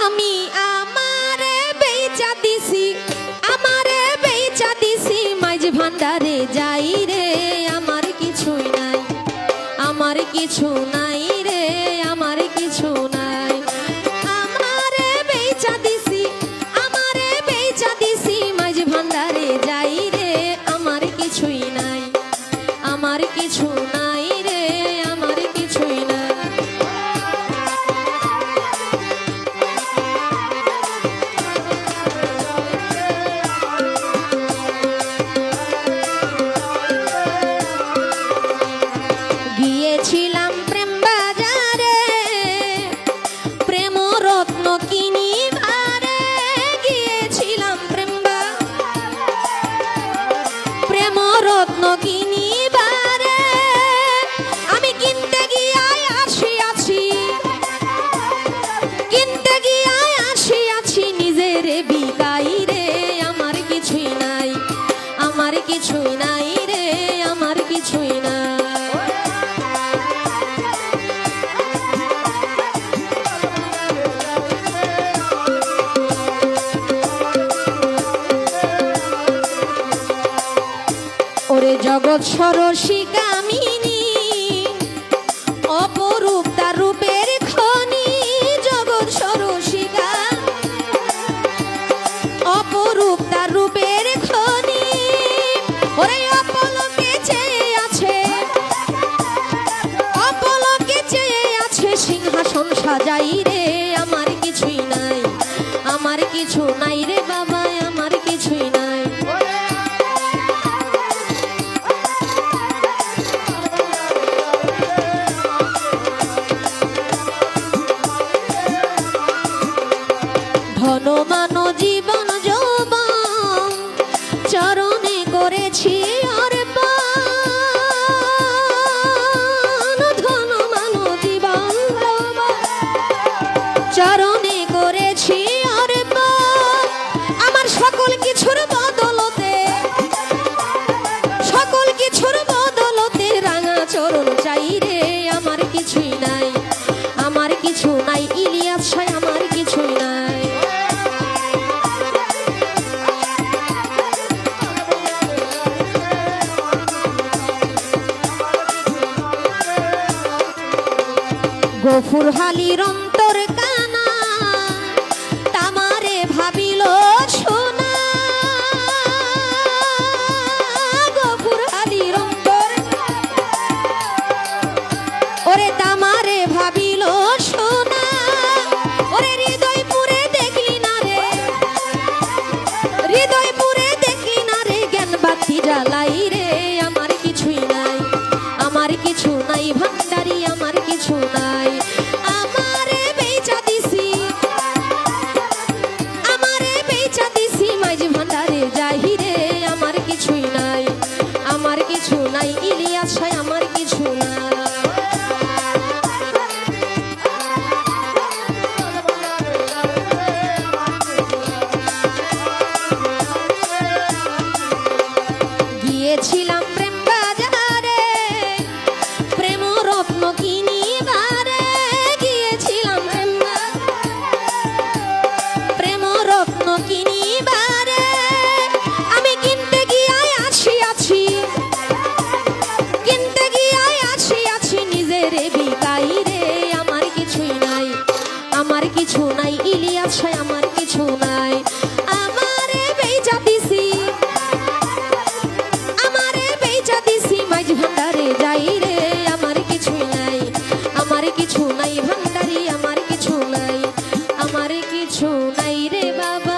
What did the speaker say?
আমি আমারে বেচা দিছি, আমারে বেচা দিছি মাঝ ভান্ডারে যাই রে, আমার কিছুই নাই, আমার কিছু নাই রে, আমার কিছু নাই। আমারে বেচা দিছি, আমারে বেচা দিছি মাঝ ভান্ডারে যাই রে, আমার কিছুই নাই, আমার কিছু নাই রে, আমার কিছুই নাই। গিয়েছিলাম প্রেম বাজারে, প্রেম রত্ন কিনিবারে, গিয়েছিলাম প্রেম রত্ন কিনিবারে, আমি কিনতে গিয়াই আসিয়াছি, কিনতে গিয়াই আসিয়াছি নিজের বিকাই রে, আমার কিছুই নাই, আমার কিছুই নাই রে, আমার কিছুই নাই। ওরে জগৎ সরসিকামিনী, অপরূপ তার রূপের খনি, জগৎ সরসিকা অপরূপ তার রূপের খনি, ওরে অপলকে চেয়ে আছে, অপলকে চেয়ে আছে সিংহাসন সাজাই রে, আমার কিছুই নাই, আমার কিছু নাই রে বাবা, আমার কিছুই নাই। ধনমান জীবন যৌবন চরণে করেছি অর্পণ, ধনমান জীবন চরণে করেছি অর্পণ, আমার সকল কিছুর বদলতে, সকল কিছুর বদলতে রাঙা চরণ চাই রে, আমার কিছুই নাই, আমার কিছু নাই, ইলিয়াস সাই আমার কিছুই নাই। গফুর হালির অন্তর কানা, তামারে ভাবিল সোনা, গফুর হালির অন্তর, ওরে তামারে ভাবিল সোনা, ওরে হৃদয়পুরে দেখলি না রে, হৃদয়পুরে দেখলি না রে, জ্ঞান বাতি জ্বালাই রে, আমার কিছুই নাই, আমার কিছু নাই ভান্ডারি, আমার কিছু নাই। আমারে বেচা দিছি, আমারে বেচা দিছি মাঝ ভান্ডারে যাই রে, আমার কিছুই নাই, আমার কিছু নাই, ইলিয়াস সাই আমার কিছু নাই। গিয়েছিলাম প্রেম বাজারে, প্রেম রত্ন কিনিবারে, গিয়েছিলাম প্রেম রত্ন কিনিবারে, আমি কিনতে গিয়াই আসিয়াছি, কিনতে গিয়াই আসিয়াছি নিজের বিকাই রে, আমার কিছুই নাই, আমার কিছু নাই, ইলিয়াস সাই আমার কিছু নাই। আমারে বেচা দিছি, আমারে বেচা দিছি মাঝ ভান্ডারে যাই রে, আমার কিছুই নাই, আমার কিছু নাই ভান্ডারি, আমার কিছু নাই, আমার কিছু নাই রে বাবা।